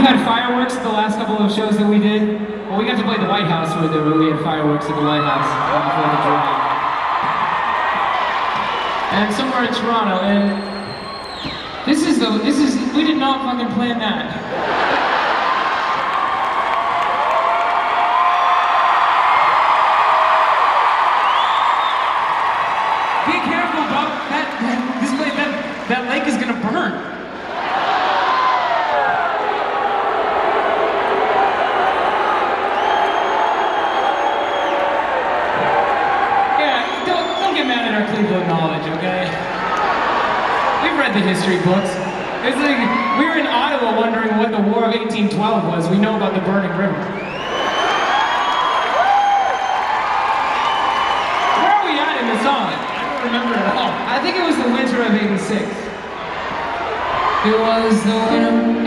We had fireworks at the last couple of shows that we did. Well, we got to play the White House with it, but we had fireworks at the White House before the July. And somewhere in Toronto, and we did not fucking plan that. Be careful, Bob. That lake is gonna burn. Yeah, don't get mad at our Cleveland knowledge, okay? We've read the history books. It's like we were in Ottawa wondering what the War of 1812 was. We know about the burning river. Where are we at in the song? I don't remember at all. I think it was the winter of '86. It was the winter.